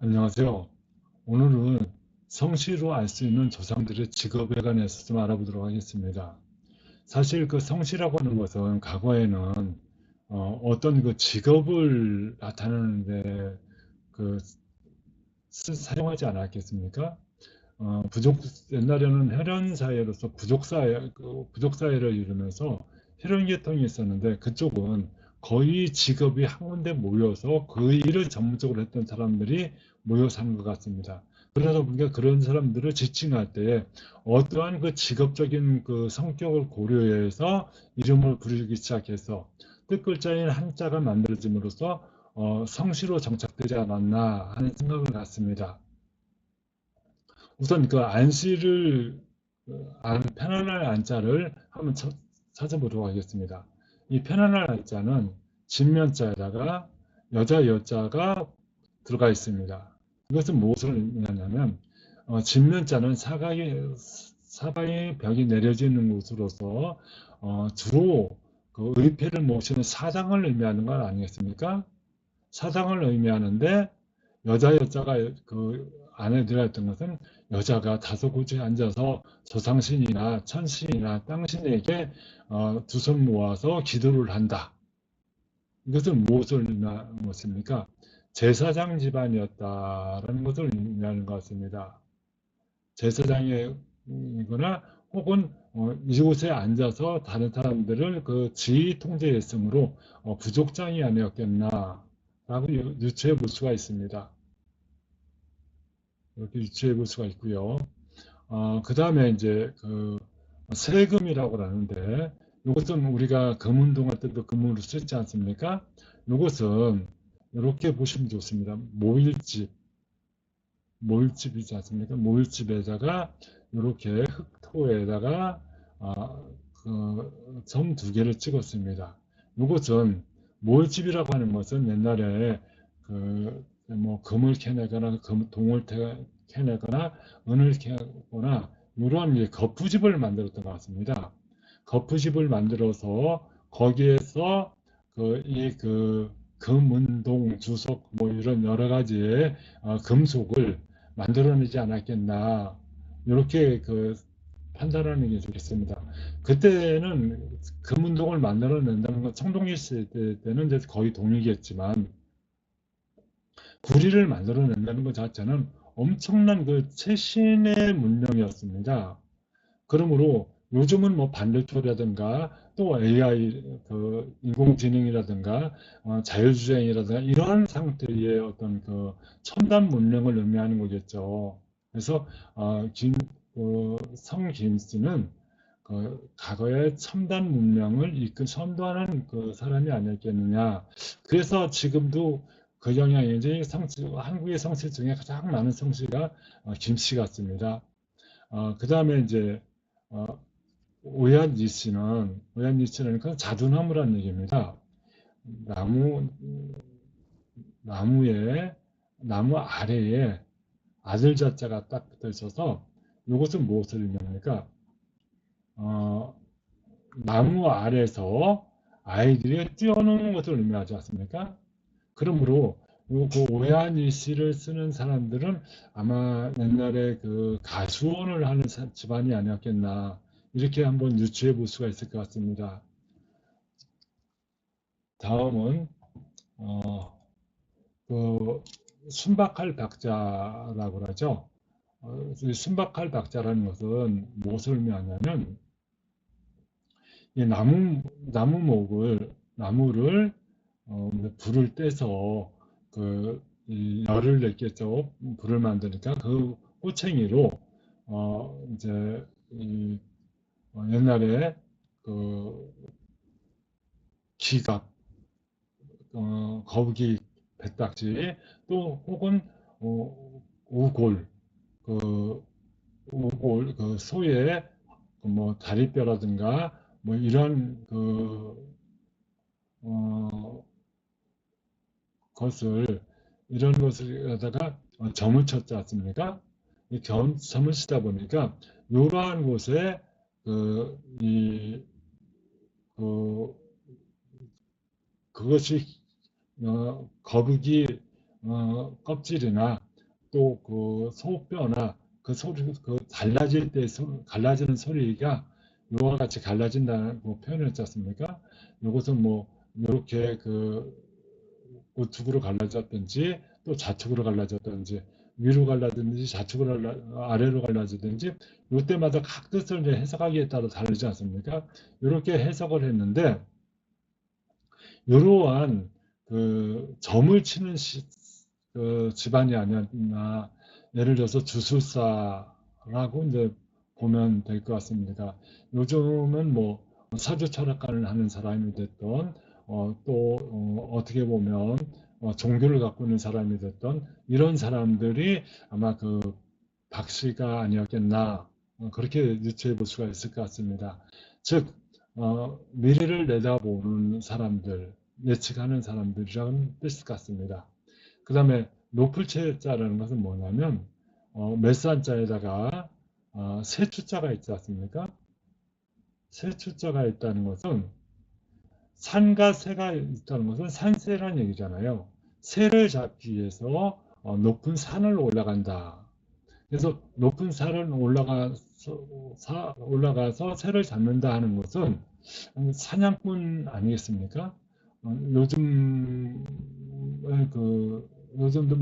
안녕하세요. 오늘은 성씨로 알 수 있는 조상들의 직업에 관해서 좀 알아보도록 하겠습니다. 사실 그 성씨라고 하는 것은 과거에는 어떤 그 직업을 나타내는데 그 사용하지 않았겠습니까? 부족 옛날에는 혈연 사회로서 부족 사회를 이루면서 혈연 계통이 있었는데 그쪽은 거의 직업이 한 군데 모여서 그 일을 전문적으로 했던 사람들이 모여 사는 것 같습니다. 그러다 보니까 그런 사람들을 지칭할 때 어떠한 그 직업적인 그 성격을 고려해서 이름을 부르기 시작해서 뜻글자인 한자가 만들어짐으로써 성씨로 정착되지 않았나 하는 생각을 갖습니다. 우선 그 안씨를 편안할 안자를 한번 찾아보도록 하겠습니다. 이 편안할 안자는 진면자에다가 여자 여자가 들어가 있습니다. 이것은 무엇을 의미하냐면 진면자는 사방에 벽이 내려져 있는 곳으로서 주로 그 의패를 모시는 사장을 의미하는 건 아니겠습니까? 사장을 의미하는데 여자가 그 안에 들어있던 것은 여자가 다소곳이 앉아서 조상신이나 천신이나 땅신에게 두 손 모아서 기도를 한다. 이것은 무엇을 의미하는 것입니까? 제사장 집안이었다라는 것을 의미하는 것 같습니다. 제사장이거나 혹은 이곳에 앉아서 다른 사람들을 그 지휘 통제했으므로 부족장이 아니었겠나라고 유추해 볼 수가 있습니다. 이렇게 유추해 볼 수가 있고요. 그 다음에 이제 그 세금이라고 하는데 이것은 우리가 금운동할 때도 금으로 쓰지 않습니까? 이것은 이렇게 보시면 좋습니다. 모일집이지 않습니까? 모일집에다가 이렇게 흙토에다가 점 두 개를 찍었습니다. 이것은 모일집이라고 하는 것은 옛날에 뭐 금을 캐내거나 동을 캐내거나 은을 캐거나 이러한 거푸집을 만들었던 것 같습니다. 거푸집을 만들어서 거기에서 금은동 주석 뭐 이런 여러 가지의 금속을 만들어내지 않았겠나 이렇게 판단하는 게 좋겠습니다. 그때는 금운동을 만들어낸다는 건 청동기 시대 때는 이제 거의 동이겠지만 구리를 만들어낸다는 것 자체는 엄청난 그 최신의 문명이었습니다. 그러므로 요즘은 뭐 반대표라든가 또 AI 인공지능이라든가 자율주행이라든가 이러한 상태의 어떤 첨단 문명을 의미하는 거겠죠. 그래서 성 김씨는 과거의 첨단 문명을 선도하는 그 사람이 아니었겠느냐. 그래서 지금도 그 영향이 한국의 성씨 중에 가장 많은 성씨가 김씨 같습니다. 그 다음에 이제 어, 오얏 니씨는 그 자두나무라는 얘기입니다. 나무 나무에 나무 아래에 아들 자자가 딱 붙어 있어서 이것은 무엇을 의미합니까? 어, 나무 아래에서 아이들이 뛰어노는 것을 의미하지 않습니까? 그러므로 그 오얏 니씨를 쓰는 사람들은 아마 옛날에 그 가수원을 하는 집안이 아니었겠나 이렇게 한번 유추해 볼 수가 있을 것 같습니다. 다음은 어, 그 순박할 박자라고 하죠. 이 순박할 박자라는 것은 무엇을 의미하냐면 이 나무를 불을 떼서 이 열을 냈겠죠. 불을 만드니까 그 꼬챙이로 이제 옛날에 그 기갑, 거북이 배딱지, 또 혹은 우골, 그 소의 뭐 다리뼈라든가 뭐 이런 어, 것을 이런 것을 갖다가 점을 쳤지 않습니까? 점을 치다 보니까 이러한 곳에 그, 이, 그, 그것이 거북이 껍질이나 또 그 소뼈나 그 소리, 그 갈라질 때 갈라지는 소리가 요와 같이 갈라진다는 뭐 표현을 했지 않습니까? 요것은 뭐 이렇게 그 우측으로 갈라졌든지 또 좌측으로 갈라졌든지 위로 갈라지든지 아래로 갈라지든지 이때마다 각 뜻을 이제 해석하기에 따라 다르지 않습니까? 이렇게 해석을 했는데 이러한 그 점을 치는 그 집안이 아니었나. 예를 들어서 주술사라고 이제 보면 될 것 같습니다. 요즘은 뭐 사주 철학관을 하는 사람이 됐던 떻게 보면 종교를 갖고 있는 사람이 됐던 이런 사람들이 아마 그 박씨가 아니었겠나. 그렇게 유추해 볼 수가 있을 것 같습니다. 즉 미래를 내다보는 사람들, 예측하는 사람들이라는 뜻일 것 같습니다. 그 다음에 높을 채자라는 것은 뭐냐면 몇산자에다가 세 추자가 있지 않습니까? 세 추자가 있다는 것은 산과 새가 있다는 것은 산새란 얘기잖아요. 새를 잡기 위해서 높은 산을 올라간다. 그래서 높은 산을 올라가서 새를 잡는다 하는 것은 사냥꾼 아니겠습니까? 요즘 요즘도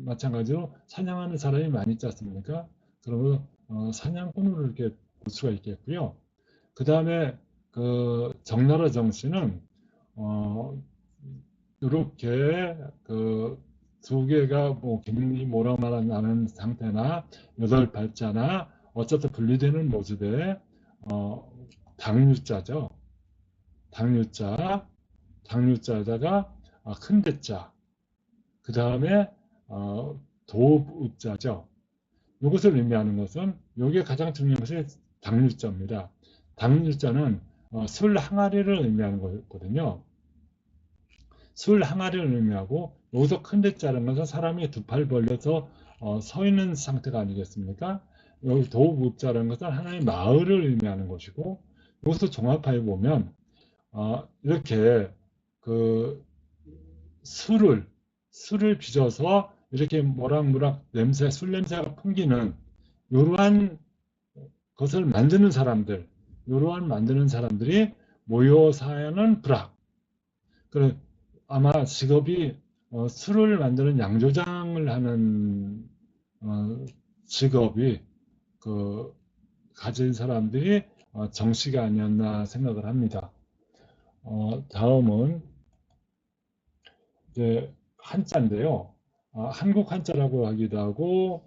마찬가지로 사냥하는 사람이 많이 있지 않습니까? 그러면 사냥꾼으로 이렇게 볼 수가 있겠고요. 그 다음에 그 정나라 정씨는 어, 이렇게 그 두 개가 뭐 기능이 뭐라 말하는 상태나 여덟 발자나 어쨌든 분리되는 모습의 당유자죠. 당유자, 당유자에다가 큰 대자, 그 다음에 도우자죠. 이것을 의미하는 것은 여기에 가장 중요한 것이 당유자입니다. 당유자는 술 항아리를 의미하는 거거든요. 술 항아리를 의미하고 여기서 큰 대자라는 것은 사람이 두 팔 벌려서 서 있는 상태가 아니겠습니까? 여기 도우자라는 것은 하나의 마을을 의미하는 것이고 여기서 종합하여 보면 이렇게 그 술을 빚어서 이렇게 모락모락 술 냄새가 풍기는 이러한 것을 만드는 사람들, 이러한 만드는 사람들이 모여 사는 부락. 그 아마 직업이 술을 만드는 양조장을 하는 직업이 그 가진 사람들이 정씨가 아니었나 생각을 합니다. 다음은 이제 한자인데요. 한국 한자라고 하기도 하고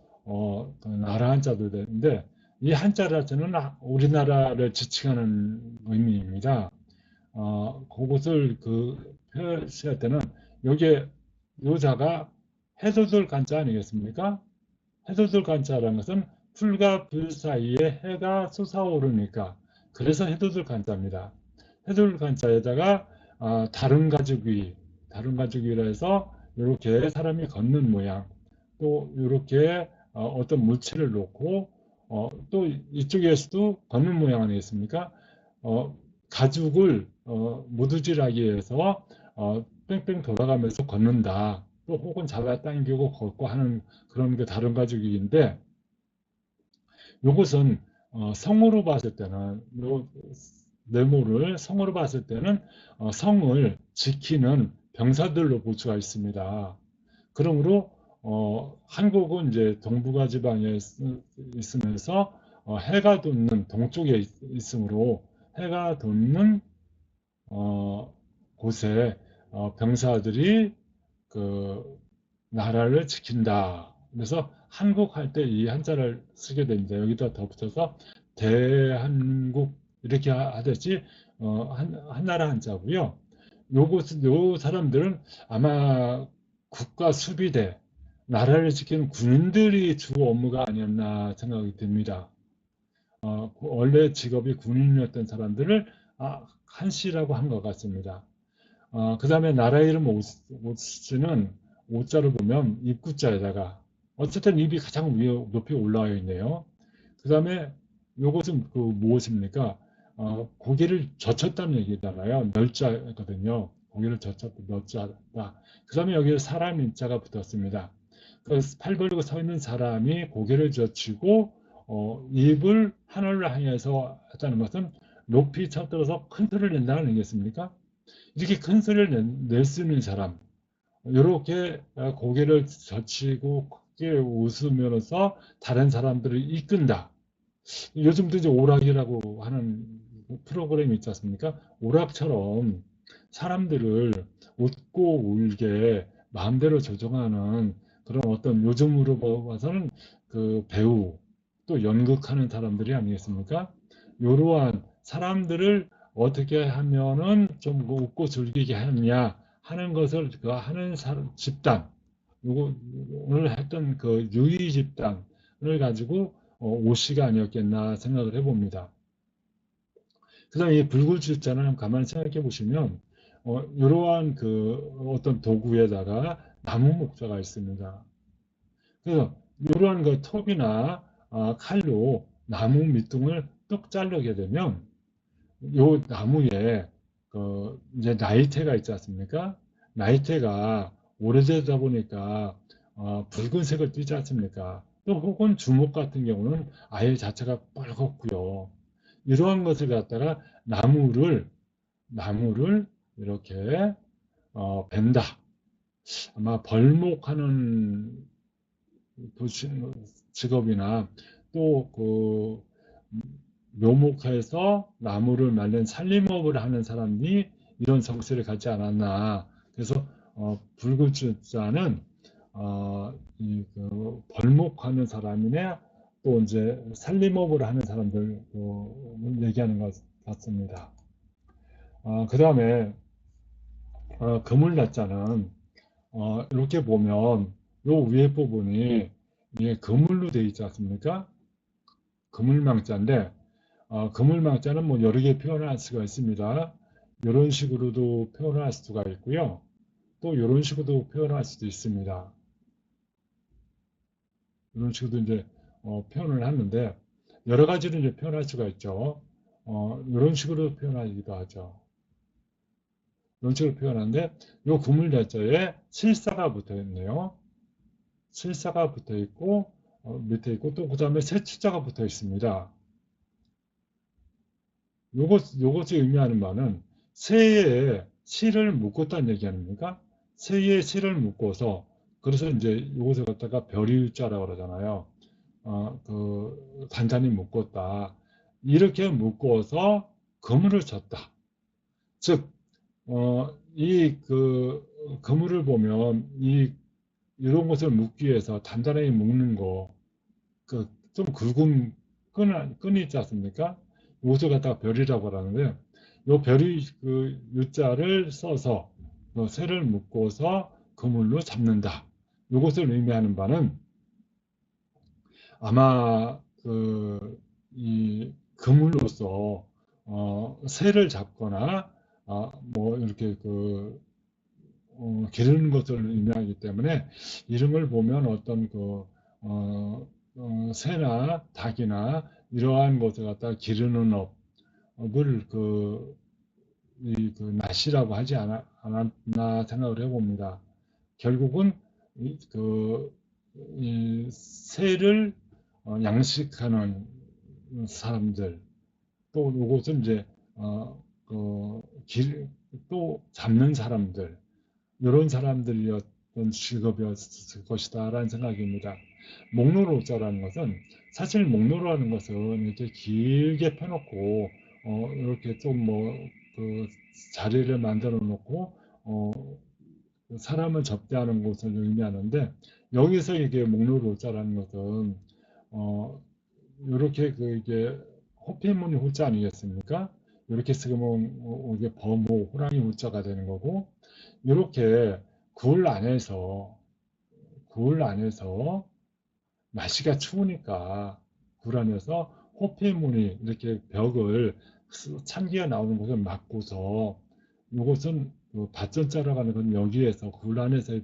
그 나라 한자도 되는데 이 한자 자체는 우리나라를 지칭하는 의미입니다. 그것을 그 표시할 때는 여기에 요자가 해돋을 간자 아니겠습니까? 해돋을 간자라는 것은 풀과 불 사이에 해가 솟아오르니까 그래서 해돋을 간자입니다. 해돋을 간자에다가 다른 가죽이라 해서 이렇게 사람이 걷는 모양 또 이렇게 어떤 물체를 놓고 또 이쪽에서도 걷는 모양 아니겠습니까? 가죽을 무드질하기 위해서 뺑뺑 돌아가면서 걷는다. 또 혹은 잡아당기고 걷고 하는 그런 게 다른 가죽인데 이것은 성으로 봤을 때는 요 네모를 성으로 봤을 때는 성을 지키는 병사들로 볼 수가 있습니다. 그러므로 한국은 이제 동북아 지방에 있으면서 해가 돋는 동쪽에 있으므로 해가 돋는 곳에 병사들이 그 나라를 지킨다. 그래서 한국 할 때 이 한자를 쓰게 됩니다. 여기다 덧붙여서 대한국 이렇게 하듯이 한나라 한자고요. 요 사람들은 아마 국가 수비대, 나라를 지키는 군인들이 주 업무가 아니었나 생각이 듭니다. 원래 직업이 군인이었던 사람들을 한씨라고 한 것 같습니다. 그 다음에 나라 이름 오씨는 오자를 보면 입구자에다가 어쨌든 입이 가장 위에 높이 올라와 있네요. 그 다음에 이것은 그 무엇입니까? 고개를 젖혔다는 얘기잖아요. 멸자거든요. 고개를 젖혔다, 멸자다. 그 다음에 여기에 사람 인자가 붙었습니다. 그 팔 벌리고 서 있는 사람이 고개를 젖히고 입을 하늘을 향해서 했다는 것은 높이 쳐들어서 큰 소리를 낸다는 얘기겠습니까? 이렇게 큰 소리를 낼 수 있는 사람, 이렇게 고개를 젖히고 크게 웃으면서 다른 사람들을 이끈다. 요즘도 이제 오락이라고 하는 프로그램이 있지 않습니까? 오락처럼 사람들을 웃고 울게 마음대로 조정하는 그런 어떤 요즘으로 봐서는 그 배우 또 연극하는 사람들이 아니겠습니까? 이러한 사람들을 어떻게 하면은 좀 웃고 즐기게 하느냐 하는 것을 그 하는 집단 요거 오늘 했던 그 유의 집단을 가지고 오시가 아니었겠나 생각을 해봅니다. 그다음 이 불구출자는 한번 가만히 생각해 보시면 이러한 그 어떤 도구에다가 나무 목자가 있습니다. 그래서 이러한 그 톱이나 칼로 나무 밑둥을 뚝 자르게 되면 요 나무에 그 이제 나이테가 있지 않습니까? 나이테가 오래되다 보니까 붉은색을 띠지 않습니까? 또 혹은 주목 같은 경우는 아예 자체가 빨갛고요. 이러한 것을 갖다가 나무를 이렇게 벤다. 아마 벌목하는 직업이나 또 그 묘목해서 나무를 말린 산림업을 하는 사람이 이런 성질을 갖지 않았나. 그래서 불구주자는 그 벌목하는 사람이나 또 이제 산림업을 하는 사람들 얘기하는 것 같습니다. 그 다음에 그물날짜는 이렇게 보면 요 위에 부분이 이게 그물로 되어 있지 않습니까? 그물망자인데 그물망자는 뭐 여러 개 표현할 수가 있습니다. 이런 식으로도 표현할 수가 있고요. 또 이런 식으로도 표현할 수도 있습니다. 이런 식으로 이제 표현을 하는데 여러 가지로 이제 표현할 수가 있죠. 이런 식으로 표현하기도 하죠. 이런 식으로 표현하는데 이 그물자자에 실사가 붙어 있네요. 실사가 붙어 있고 밑에 있고 또 그 다음에 세추자가 붙어 있습니다. 요것이 의미하는 바는 새에 실을 묶었다는 얘기 아닙니까? 새에 실을 묶어서 그래서 이제 이것을 갖다가 별이자라고 그러잖아요. 단단히 묶었다. 이렇게 묶어서 그물을 쳤다. 즉, 이 그물을 보면 이런 것을 묶기 위해서 단단하게 묶는 거, 좀 굵은 끈이 있지 않습니까? 이것을 갖다가 별이라고 하는데, 이 별이 그 유자를 써서 새를 묶어서 그물로 잡는다. 이것을 의미하는 바는 아마 이 그물로서 새를 잡거나 뭐 이렇게 기르는 것을 의미하기 때문에 이름을 보면 어떤 새나 닭이나 이러한 것을 갖다 기르는 업을 낫이라고 하지 않았나 생각을 해봅니다. 결국은 이 새를 양식하는 사람들 또 이것은 이제 또 잡는 사람들 이런 사람들이었던 직업이었을 것이다라는 생각입니다. 목로로자라는 것은 사실 목로라는 것은 이렇게 길게 펴놓고 이렇게 좀 그 자리를 만들어 놓고 사람을 접대하는 것을 의미하는데 여기서 이게 목로로자라는 것은 어, 이렇게 이게 호피무늬 호자 아니겠습니까? 이렇게 쓰면 이게 범호 호랑이 호자가 되는 거고 이렇게 굴 안에서 굴 안에서 날씨가 추우니까 굴 안에서 호피무늬 이렇게 벽을 찬기가 나오는 곳을 막고서 이것은 밭전자라고 하는 건 여기에서 굴 안에서의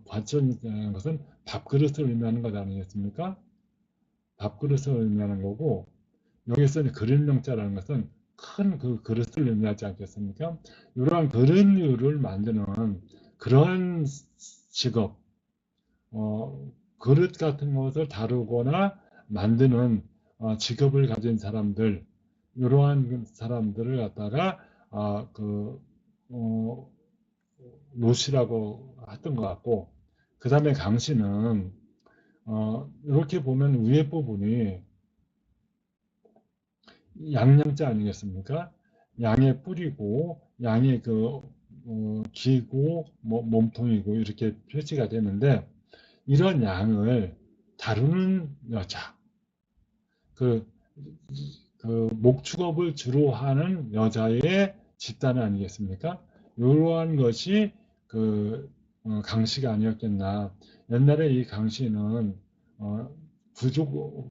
밭전이라는 것은 밥그릇을 의미하는 것 아니겠습니까? 밥그릇을 의미하는 거고 여기서 그릇명자라는 것은 큰 그 그릇을 의미하지 않겠습니까? 이러한 그릇류를 만드는 그러한 직업, 그릇 같은 것을 다루거나 만드는 직업을 가진 사람들, 이러한 사람들을 갖다가 어, 노시라고 했던 것 같고, 그 다음에 강씨는 이렇게 보면 위에 부분이 양양자 아니겠습니까? 양의 뿌리고 양의 기고 몸통이고 이렇게 표시가 되는데, 이런 양을 다루는 여자, 그, 목축업을 주로 하는 여자의 집단 아니겠습니까? 이러한 것이 강씨가 아니었겠나. 옛날에 이 강씨는 어, 부족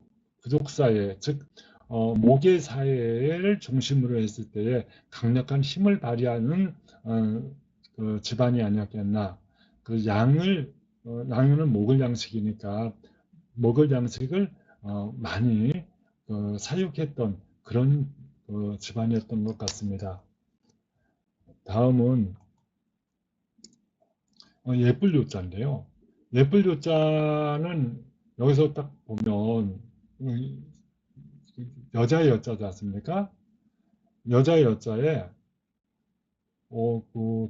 사회, 즉 모계 사회를 중심으로 했을 때에 강력한 힘을 발휘하는 집안이 아니었겠나. 양은 목을 양식이니까 먹을 양식을 많이 사육했던 그런 집안이었던 것 같습니다. 다음은 예쁠 요자인데요. 예쁠 요자는 여기서 딱 보면 여자의 여자지 않습니까? 여자의 여자에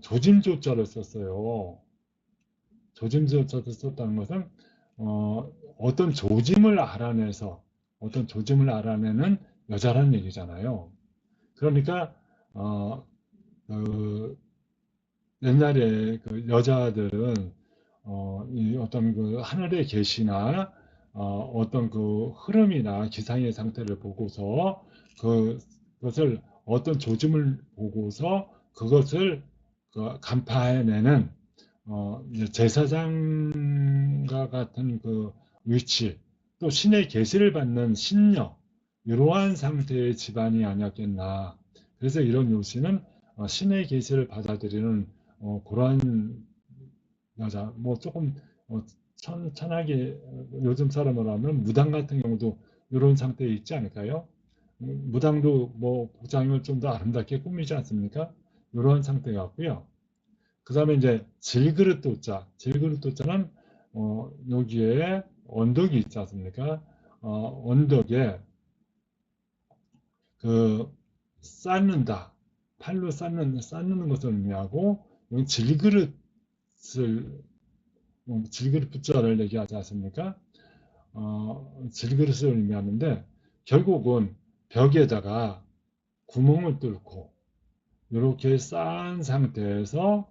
조짐조자를 썼어요. 조짐조자를 썼다는 것은 어떤 조짐을 알아내는 여자라는 얘기잖아요. 그러니까 그 옛날에 그 여자들은 이 어떤 하늘의 계시나 어떤 흐름이나 기상의 상태를 보고서 그것을 어떤 조짐을 보고서 그것을 간파해내는 이제 제사장과 같은 위치, 또 신의 계시를 받는 신녀, 이러한 상태의 집안이 아니었겠나. 그래서 이런 요시는 신의 계시를 받아들이는 그러한 여자, 뭐 조금 천하게 요즘 사람으로 하면 무당 같은 경우도 이런 상태에 있지 않을까요? 무당도 뭐 복장을 좀 더 아름답게 꾸미지 않습니까? 이런 상태 같고요. 그 다음에 이제 질그릇도자는 여기에 언덕이 있지 않습니까? 언덕에 쌓는다, 팔로 쌓는 것을 의미하고, 여기 질그릇 붙자를 얘기하지 않습니까? 질그릇을 의미하는데, 결국은 벽에다가 구멍을 뚫고 이렇게 쌓은 상태에서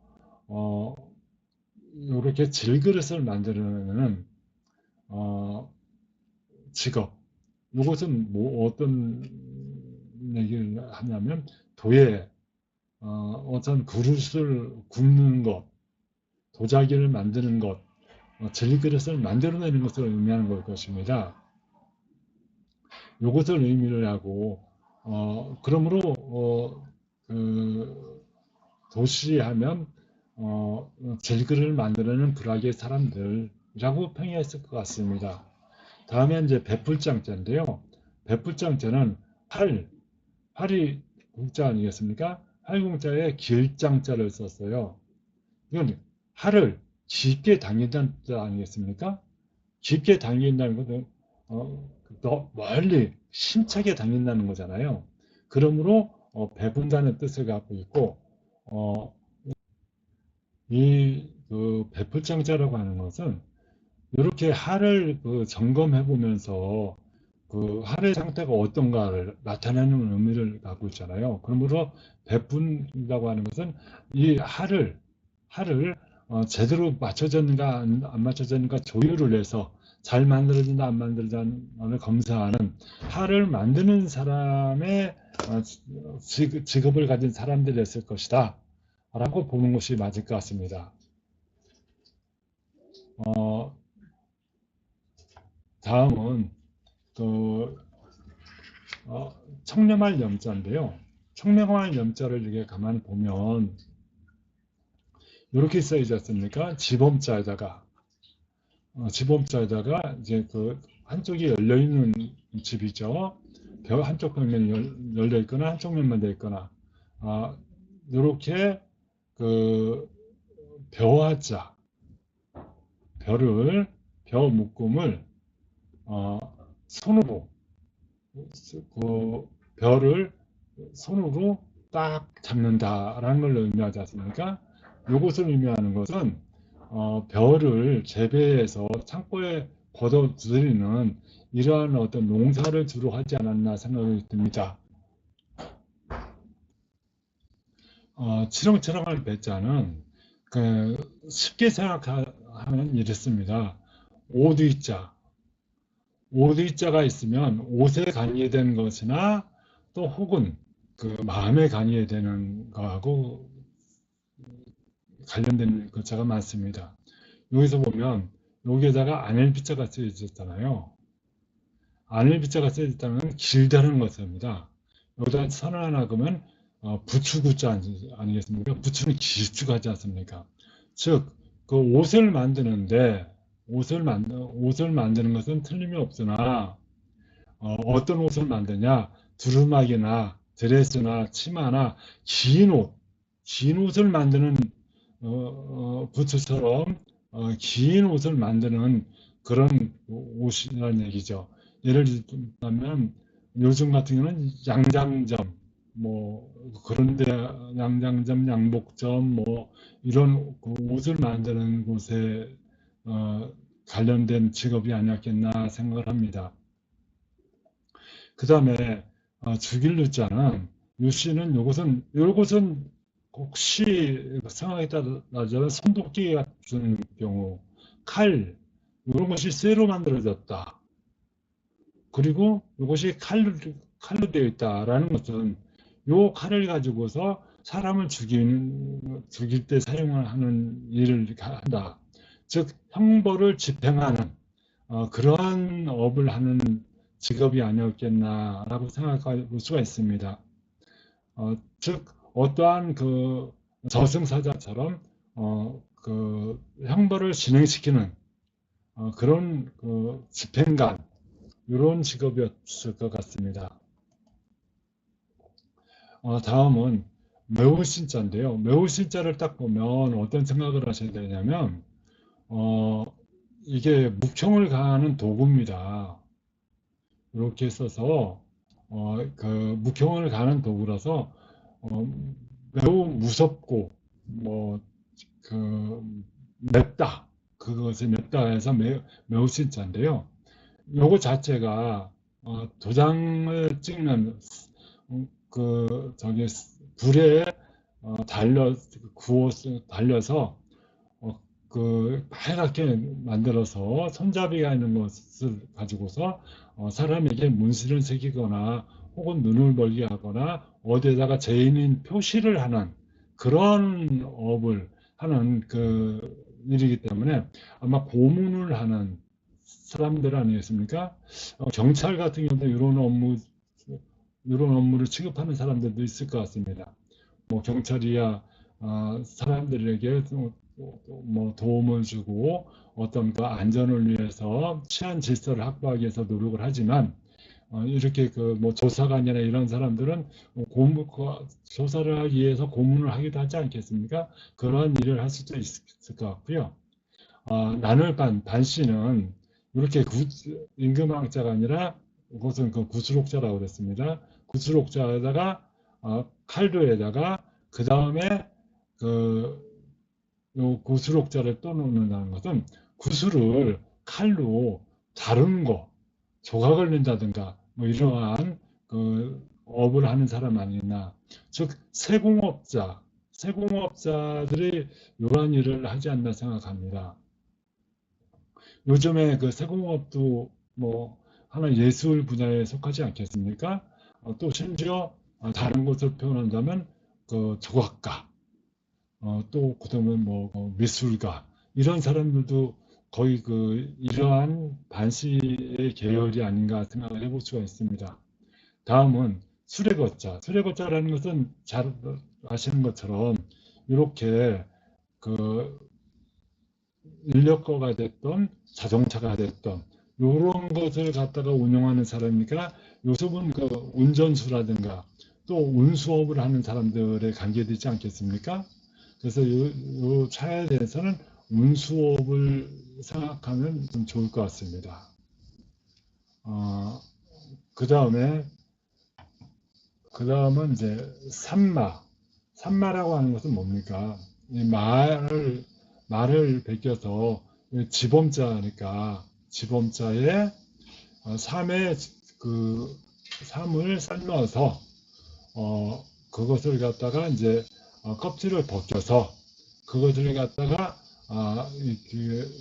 이렇게 질그릇을 만드는 직업. 이것은 뭐 어떤 얘기를 하냐면 도예, 어떤 그릇을 굽는 것, 도자기를 만드는 것, 질그릇을 만들어내는 것을 의미하는 걸 것입니다. 이것을 의미를 하고 그러므로 도시하면 질그릇을 만드는 불악의 사람들이라고 평했을 것 같습니다. 다음에 이제 배풀장자인데요. 배풀장자는 활이 공자 아니겠습니까? 활공자에 길장자를 썼어요. 이건 활을 깊게 당긴다는 뜻 아니겠습니까? 깊게 당긴다는 것은 더 멀리 힘차게 당긴다는 거잖아요. 그러므로 배분다는 뜻을 갖고 있고 어, 이 배풀장자라고 하는 것은 이렇게 하를 점검해 보면서 할의 상태가 어떤가를 나타내는 의미를 갖고 있잖아요. 그러므로 베푼다고 하는 것은 이 할을 제대로 맞춰졌는가 안 맞춰졌는가 조율을 해서 잘 만들어진다 안 만들어진다를 검사하는 할을 만드는 사람의 직업을 가진 사람들이었을 것이다 라고 보는 것이 맞을 것 같습니다. 다음은 청렴할 염자인데요. 청명할 염자를 이렇게 가만히 보면 이렇게 써있지 않습니까? 지범자에다가 이제 한쪽이 열려 있는 집이죠. 한쪽 벽면이 열려 있거나 한쪽 면만 되어 있거나 이렇게 벼화자 벼 묶음을 손으로 그 벼를 손으로 딱 잡는다라는 걸 의미하지 않습니까? 이것을 의미하는 것은 벼를 재배해서 창고에 걷어 들이는 이러한 어떤 농사를 주로 하지 않았나 생각이 듭니다. 치렁치렁한 배자는 쉽게 생각하면 이렇습니다. 오두이자, 오두이자가 있으면 옷에 관계된 것이나 또 혹은 그 마음에 관계되는 거하고 관련된 글자가 많습니다. 여기서 보면 여기에다가 안일비자가 쓰여졌잖아요. 안일비자가 쓰여졌다는 건 길다는 것입니다. 여기다 선을 하나 그으면 부추구자 아니겠습니까? 부추는 길쭉하지 않습니까? 즉, 그 옷을 만드는데 옷을 만드는 것은 틀림이 없으나 어떤 옷을 만드냐? 두루마기나 드레스나 치마나 긴 옷을 만드는 부츠처럼 긴 옷을 만드는 그런 옷이라는 얘기죠. 예를 들면 요즘 같은 경우는 양장점, 뭐 그런데 양장점, 양복점, 뭐 이런 그 옷을 만드는 곳에 관련된 직업이 아니었겠나 생각을 합니다. 그 다음에 죽일 자는 유씨는 요것은 혹시 상황에 따라서 손도끼 같은 경우 칼 이런 것이 쇠로 만들어졌다. 그리고 이것이 칼로 되어 있다라는 것은 요 칼을 가지고서 사람을 죽일 때 사용하는 일을 한다. 즉 형벌을 집행하는 그러한 업을 하는 직업이 아니었겠나라고 생각할 수가 있습니다. 즉 어떠한 그 저승사자처럼 그 형벌을 진행시키는 그런 그 집행관 이런 직업이었을 것 같습니다. 다음은 매우신자인데요. 매우신자를 딱 보면 어떤 생각을 하셔야 되냐면 이게 묵형을 가하는 도구입니다. 이렇게 써서 그 묵형을 가는 도구라서 매우 무섭고 뭐 그 맵다 그것이 맵다 해서 매우 신자인데요. 요거 자체가 도장을 찍는 그 저기 불에 달려서 그 하얗게 만들어서 손잡이가 있는 것을 가지고서 사람에게 문신을 새기거나 혹은 눈을 벌게 하거나 어디에다가 죄인인 표시를 하는 그런 업을 하는 그 일이기 때문에 아마 고문을 하는 사람들 아니겠습니까? 경찰 같은 경우도 이런 업무를 취급하는 사람들도 있을 것 같습니다. 뭐 경찰이야 사람들에게 뭐 도움을 주고 어떤 그 안전을 위해서 치안 질서를 확보하기 위해서 노력을 하지만 이렇게 그 뭐 조사관이나 이런 사람들은 조사를 하기 위해서 고문을 하기도 하지 않겠습니까? 그러한 일을 할 수도 있을 것 같고요. 반씨는 이렇게 임금왕자가 아니라 그것은 그 구수록자라고 그랬습니다. 구수록자에다가 칼도에다가 그 다음에 그 요 구수록자를 떠놓는다는 것은 구슬을 칼로 다른 거, 조각을 낸다든가 뭐 이러한 그 업을 하는 사람 아니나 즉 세공업자들이 이러한 일을 하지 않나 생각합니다. 요즘에 그 세공업도 뭐 하나 예술 분야에 속하지 않겠습니까? 또 심지어 다른 것을 표현한다면 그 조각가, 또 그다음에 뭐 미술가 이런 사람들도 거의 그 이러한 반시의 계열이 아닌가 생각을 해볼 수가 있습니다. 다음은 수레거자. 수레거자라는 것은 잘 아시는 것처럼 이렇게 그 인력거가 됐던 자동차가 됐던 이런 것을 갖다가 운영하는 사람이니까 요즘은 그 운전수라든가 또 운수업을 하는 사람들에 관계되지 않겠습니까? 그래서 이 차에 대해서는 운수업을 생각하면 좀 좋을 것 같습니다. 그 다음은 이제 산마. 산마라고 하는 것은 뭡니까? 이 말을 베껴서 지범자니까 지범자에 삶의 그 삶을 삶아서 그것을 갖다가 이제 껍질을 벗겨서 그것을 갖다가 그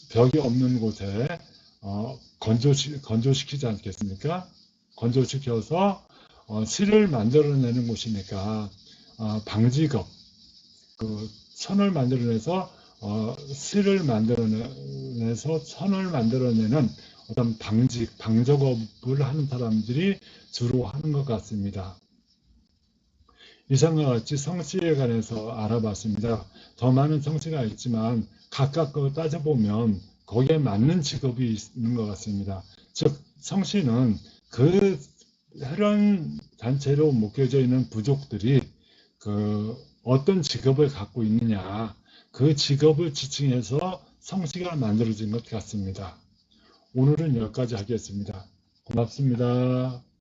벽이 없는 곳에 건조시키지 않겠습니까? 건조시켜서 실을 만들어내는 곳이니까 방직업, 그 선을 만들어내서 실을 만들어내서 선을 만들어내는 어떤 방적업을 하는 사람들이 주로 하는 것 같습니다. 이상과 같이 성씨에 관해서 알아봤습니다. 더 많은 성씨가 있지만 각각 그 따져보면 거기에 맞는 직업이 있는 것 같습니다. 즉 성씨는 그 혈연 단체로 묶여져 있는 부족들이 그 어떤 직업을 갖고 있느냐 그 직업을 지칭해서 성씨가 만들어진 것 같습니다. 오늘은 여기까지 하겠습니다. 고맙습니다.